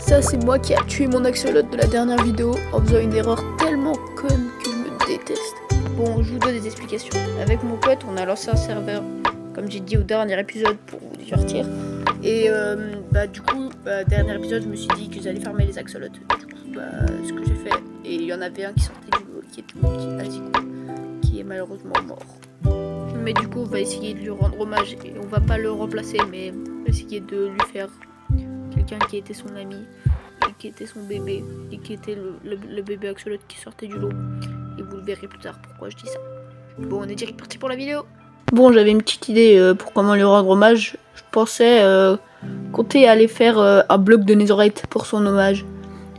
Ça, c'est moi qui a tué mon axolote de la dernière vidéo en faisant une erreur tellement conne que je me déteste. Bon, je vous donne des explications. Avec mon pote, on a lancé un serveur, comme j'ai dit au dernier épisode, pour vous divertir. Et du coup, dernier épisode, je me suis dit que j'allais farmer les axolotes. Du coup, ce que j'ai fait. Et il y en avait un qui sortait du lot, qui était mon petit Aziko, qui est malheureusement mort. Mais du coup, on va essayer de lui rendre hommage. Et on va pas le remplacer, mais on va essayer de lui faire quelqu'un qui était son ami, et qui était son bébé, et qui était le bébé axolote qui sortait du lot. Et vous le verrez plus tard pourquoi je dis ça. Bon, on est direct parti pour la vidéo. Bon, j'avais une petite idée pour comment lui rendre hommage. Je pensais compter aller faire un bloc de netherite pour son hommage.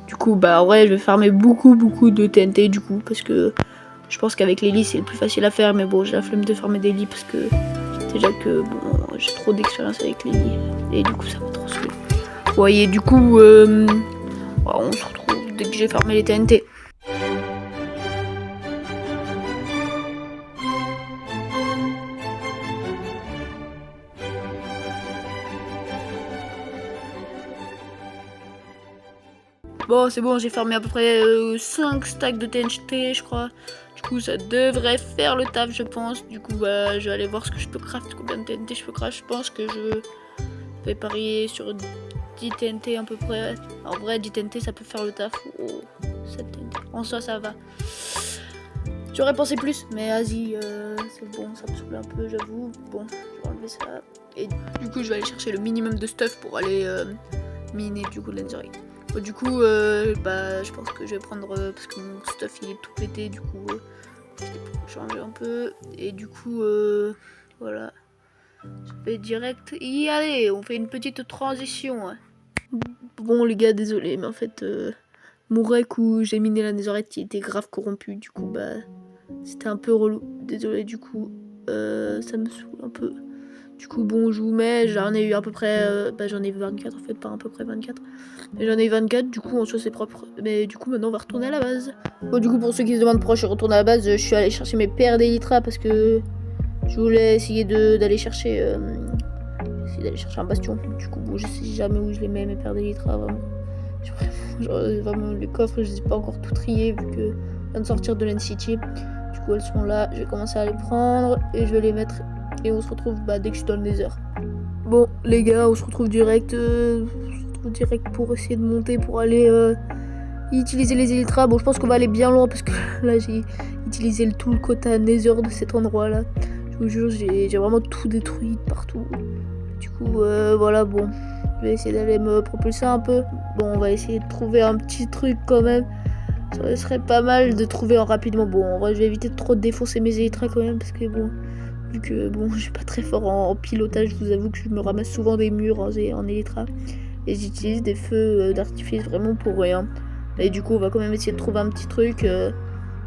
Du coup, en vrai, je vais farmer beaucoup de TNT du coup, parce que je pense qu'avec les lits c'est le plus facile à faire. Mais bon, j'ai la flemme de farmer des lits parce que déjà que bon, j'ai trop d'expérience avec les lits. Et du coup, ça va trop saouler. Vous voyez, du coup, on se retrouve dès que j'ai farmé les TNT. Bon, c'est bon, j'ai farmé à peu près 5 stacks de TNT, je crois. Du coup, ça devrait faire le taf, je pense. Du coup, je vais aller voir ce que je peux craft, combien de TNT je peux craft. Je pense que je vais parier sur 10 TNT à peu près. En vrai, 10 TNT, ça peut faire le taf. Oh, 7 TNT. En soi, ça va. J'aurais pensé plus, mais vas-y, c'est bon, ça me saoule un peu, j'avoue. Bon, je vais enlever ça. Et du coup, je vais aller chercher le minimum de stuff pour aller miner du coup de l'Enderite. Du coup, je pense que je vais prendre, parce que mon stuff il est tout pété, du coup, c'était pour changer un peu. Et du coup, voilà. Je vais direct y aller, on fait une petite transition. Bon les gars, désolé, mais en fait, mon rec où j'ai miné la netherite, il était grave corrompu, du coup, c'était un peu relou. Désolé, du coup, ça me saoule un peu. Du coup, bon, je vous mets, j'en ai eu à peu près, j'en ai eu 24 en fait, pas à peu près 24. Mais j'en ai eu 24, du coup, en soi, c'est propre. Mais du coup, maintenant, on va retourner à la base. Bon, du coup, pour ceux qui se demandent pourquoi je suis retourné à la base, je suis allé chercher mes paires d'élytra parce que je voulais essayer d'aller chercher, un bastion. Du coup, bon, je sais jamais où je les mets, mes paires d'élytra, vraiment. Vraiment, les coffres, je les ai pas encore tout triés vu que je viens de sortir de l'N-City. Du coup, elles sont là, je vais commencer à les prendre et je vais les mettre. Et on se retrouve dès que je suis dans le nether. Bon les gars, on se retrouve direct pour essayer de monter pour aller utiliser les élytras. Bon, je pense qu'on va aller bien loin parce que là j'ai utilisé tout le quota nether de cet endroit là. Je vous jure, j'ai vraiment tout détruit partout. Du coup voilà, bon, je vais essayer d'aller me propulser un peu. Bon, on va essayer de trouver un petit truc quand même. Ça serait pas mal de trouver rapidement. Bon, en vrai, je vais éviter de trop défoncer mes élytras quand même parce que bon, vu que bon, je suis pas très fort en pilotage, je vous avoue que je me ramasse souvent des murs en élytra. Et j'utilise des feux d'artifice vraiment pour rien. Et du coup, on va quand même essayer de trouver un petit truc.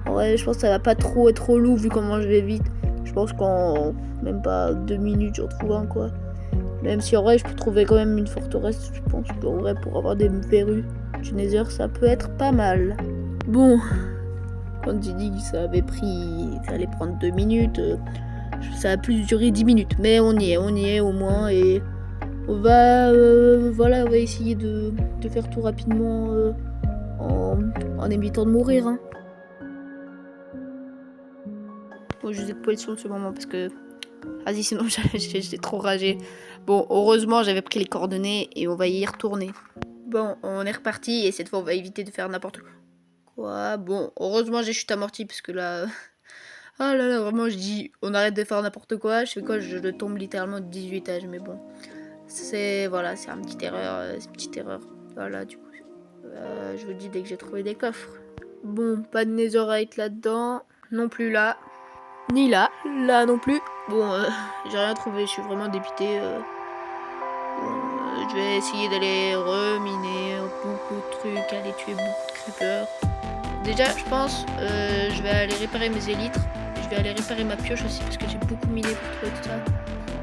En vrai, je pense que ça va pas trop être relou vu comment je vais vite. Je pense qu'en même pas 2 minutes, j'en trouve un quoi. Même si en vrai, je peux trouver quand même une forteresse. Je pense qu'en vrai, pour avoir des verrues du nether, ça peut être pas mal. Bon, quand j'ai dit que ça allait prendre 2 minutes. Ça a plus duré 10 minutes, mais on y est au moins et on va essayer de faire tout rapidement en évitant de mourir. Hein. Bon, je vous ai coupé le son de ce moment parce que vas-y, sinon j'ai trop ragé. Bon, heureusement j'avais pris les coordonnées et on va y retourner. Bon, on est reparti et cette fois on va éviter de faire n'importe quoi. Bon, heureusement j'ai chute amortie parce que là... Ah là là, vraiment, je dis, on arrête de faire n'importe quoi. Je fais quoi? Je tombe littéralement de 18 étages, mais bon. C'est une petite erreur. Voilà, du coup. Je vous dis dès que j'ai trouvé des coffres. Bon, pas de netherite là-dedans. Non plus là. Ni là. Là non plus. Bon, j'ai rien trouvé. Je suis vraiment dépité. Je vais essayer d'aller reminer beaucoup de trucs, aller tuer beaucoup de creepers. Déjà, je pense, je vais aller réparer mes élytres. Je vais aller réparer ma pioche aussi parce que j'ai beaucoup miné pour trouver tout ça.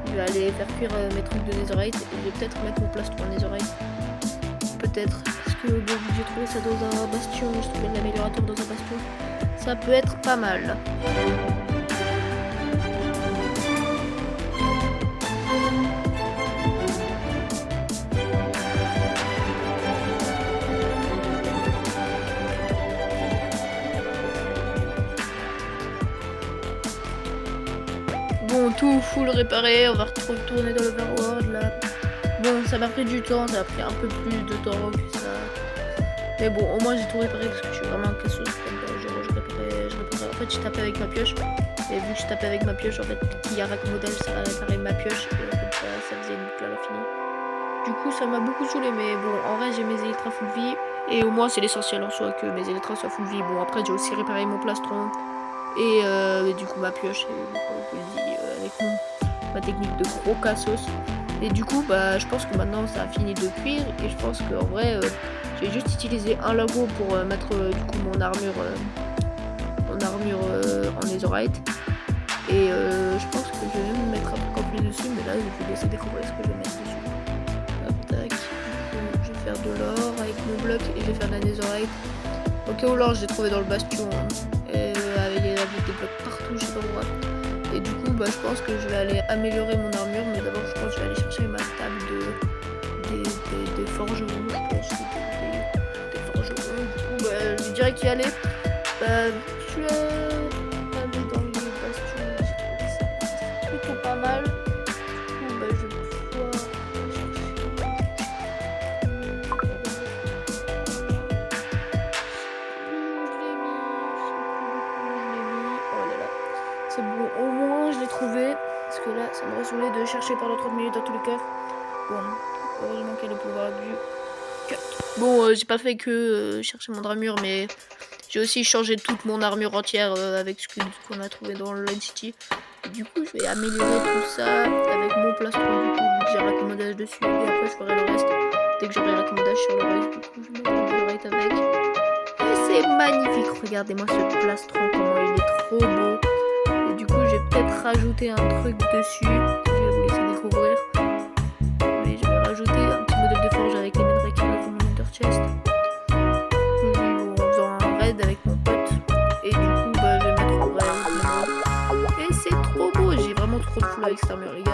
Je vais aller faire cuire mes trucs de netherite et je vais peut-être mettre en place pour le netherite. Peut-être, parce que bon, j'ai trouvé ça dans un bastion, j'ai trouvé l'améliorateur dans un bastion. Ça peut être pas mal. tout full réparé. On va retourner dans l'Overworld là. Bon, ça m'a pris du temps, ça a pris un peu plus de temps que ça. Mais bon, au moins j'ai tout réparé parce que je suis vraiment un casseuse. Je réparais. En fait, je tapais avec ma pioche. Et vu que je tapais avec ma pioche, en fait, il y a raccommodage, ça a réparé ma pioche. Et en fait, ça faisait une boucle à l'infini. Du coup, ça m'a beaucoup saoulé. Mais bon, en vrai, j'ai mes électras full vie. Et au moins, c'est l'essentiel en soi que mes électras soient full vie. Bon, après, j'ai aussi réparé mon plastron. Et du coup, ma pioche. Et avec ma technique de gros cassos. Et du coup, bah, je pense que maintenant, ça a fini de cuire. Et je pense qu'en vrai, je vais juste utiliser un labo pour mettre du coup mon armure en netherite. Et je pense que je vais même mettre un truc en plus dessus. Mais là, je vais laisser découvrir ce que je vais mettre dessus. Hop, tac. Je vais faire de l'or avec mon bloc et je vais faire de la netherite. Ok, au l'or, j'ai trouvé dans le bastion. Et avec des blocs partout, je sais pas où. Et du coup, bah, je pense que je vais aller améliorer mon armure. Mais d'abord, je pense que je vais aller chercher ma table des forgerons. Je pense des forgerons. Du coup, bah, je vais direct y aller. Bah, je suis allé dans le bastion. C'est plutôt pas mal. Du coup, bah, je vais pouvoir c'est bon, au moins je l'ai trouvé. Parce que là, ça m'aurait saoulé de chercher pendant 30 minutes dans tous les coffres. Bon, heureusement qu'il y a le pouvoir du cut. Bon, j'ai pas fait que chercher mon armure, mais j'ai aussi changé toute mon armure entière avec ce qu'on a trouvé dans Line City. Et du coup, je vais améliorer tout ça avec mon plastron, du coup, vu que j'ai raccommodage dessus. Et après, je ferai le reste. Dès que j'aurai raccommodage sur le reste, du coup, je mettrai le reste avec. Et c'est magnifique. Regardez-moi ce plastron, comment il est trop beau. Et du coup, je vais peut-être rajouter un truc dessus. Je vais vous laisser découvrir. Mais je vais rajouter un petit modèle de forge avec les minerais qui restent dans mon Ender Chest. En faisant un raid avec mon pote. Et du coup, bah, je vais mettre au raid. Et c'est trop beau. J'ai vraiment trop de flow avec cette armure, les gars.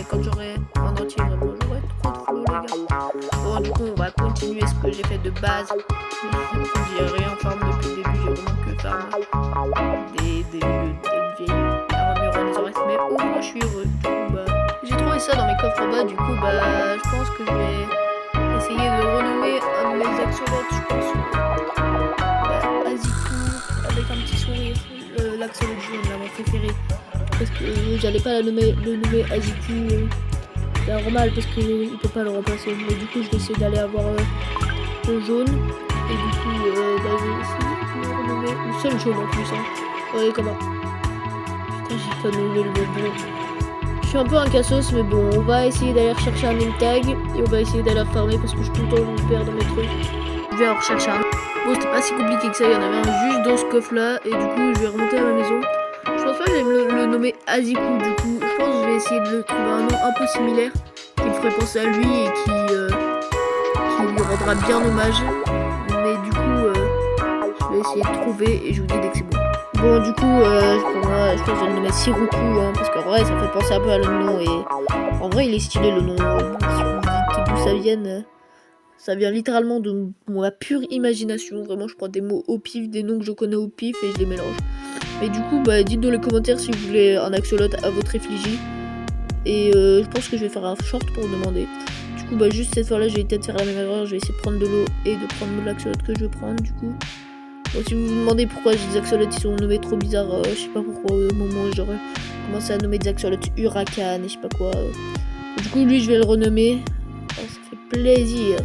Quand j'aurai en entier, vraiment, j'aurai trop de flow, les gars. Bon, du coup, on va continuer ce que j'ai fait de base. J'ai rien farm depuis le début. J'ai vraiment que farm des vieilles armures en netherite. Mais au moins, je suis heureux. Du coup, bah, j'ai trouvé ça dans mes coffres en bas. Du coup, bah, je pense que je vais essayer de renommer un de mes axolotes. Je pense Azikou avec un petit sourire. L'axolote jaune, là, mon préféré. Parce que j'allais pas le nommer Azikou normal parce qu'il peut pas le remplacer. Mais du coup, je vais essayer d'aller avoir le jaune. Et du coup, bah, je vais essayer de le renommer. Le seul jaune en plus. Hein. Ouais, comment? Putain, j'ai pas nommé le bon. Je suis un peu un cassos, mais bon, on va essayer d'aller rechercher un name tag. Et on va essayer d'aller farmer parce que je suis tout le temps je me perds dans mes trucs. Je vais en rechercher un. Bon, c'était pas si compliqué que ça. Il y en avait un juste dans ce coffre là. Et du coup, je vais remonter à ma maison. Je pense pas que je vais le nommer Azikou. Du coup, je pense que je vais essayer de le trouver un nom un peu similaire qui me ferait penser à lui et qui lui rendra bien hommage. Mais du coup, je vais essayer de trouver et je vous dis dès que c'est bon. Bon, du coup, pour moi, je pense que je vais le nommer Siroukou, hein, parce qu'en vrai, ça fait penser un peu à le nom. Et en vrai, il est stylé le nom. Si vous me dites d'où ça vient, ça vient littéralement de ma pure imagination. Vraiment, je prends des mots au pif, des noms que je connais au pif et je les mélange. Mais du coup, bah, dites dans les commentaires si vous voulez un axolote à votre effigie. Et je pense que je vais faire un short pour demander. Du coup, bah, juste cette fois-là, je vais peut-être faire la même erreur. Je vais essayer de prendre de l'eau et de prendre l'axolote que je veux prendre, du coup. Bon, si vous vous demandez pourquoi j'ai des axolotes, ils sont nommés trop bizarres. Je sais pas pourquoi, au moment où j'aurais commencé à nommer des axolotes Huracan et je sais pas quoi. Du coup, lui, je vais le renommer. Oh, ça fait plaisir.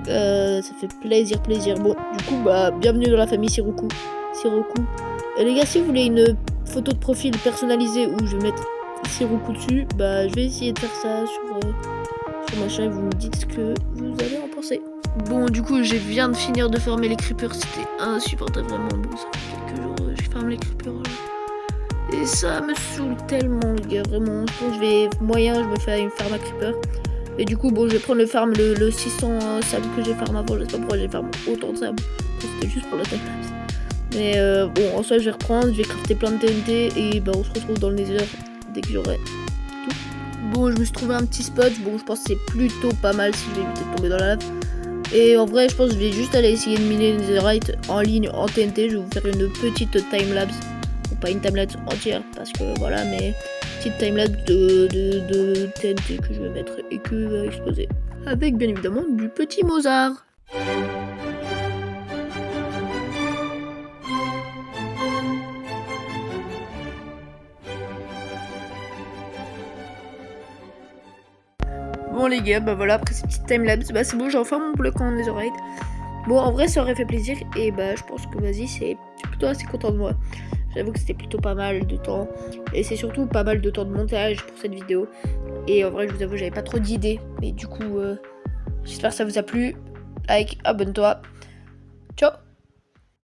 Ça fait plaisir. Bon, du coup, bah, bienvenue dans la famille Siroukou. Et les gars, si vous voulez une photo de profil personnalisée où je vais mettre Siroukou dessus, bah, je vais essayer de faire ça sur ma chaîne. Vous me dites ce que vous allez en penser. Bon, du coup, je viens de finir de farmer les creepers. C'était insupportable, vraiment. Bon, ça fait quelques jours que je farme les creepers. Là. Et ça me saoule tellement, les gars, vraiment. Je pense que je vais moyen, je me fais une farm à creeper. Et du coup, bon, je vais prendre le 600 sable que j'ai farm avant. Je sais pas pourquoi j'ai farm autant de sable. C'était juste pour la time lapse. Mais bon, en soi, je vais reprendre. Je vais crafter plein de TNT. Et bah, on se retrouve dans le nether dès que j'aurai tout. Bon, je me suis trouvé un petit spot. Bon, je pense que c'est plutôt pas mal si je vais éviter de tomber dans la lave. Et en vrai, je pense que je vais juste aller essayer de miner les netherite en ligne en TNT. Je vais vous faire une petite time lapse pour pas une timelapse entière parce que voilà, mais petite timelapse de TNT que je vais mettre et que va exploser. Avec bien évidemment du petit Mozart. Bon les gars, bah voilà, après cette petite timelapse, bah c'est bon, j'ai enfin mon bloc en netherite. Bon, en vrai, ça aurait fait plaisir et bah je pense que vas-y, c'est plutôt assez content de moi. J'avoue que c'était plutôt pas mal de temps et c'est surtout pas mal de temps de montage pour cette vidéo. Et en vrai, je vous avoue, j'avais pas trop d'idées, mais du coup, j'espère que ça vous a plu. Like, abonne-toi. Ciao.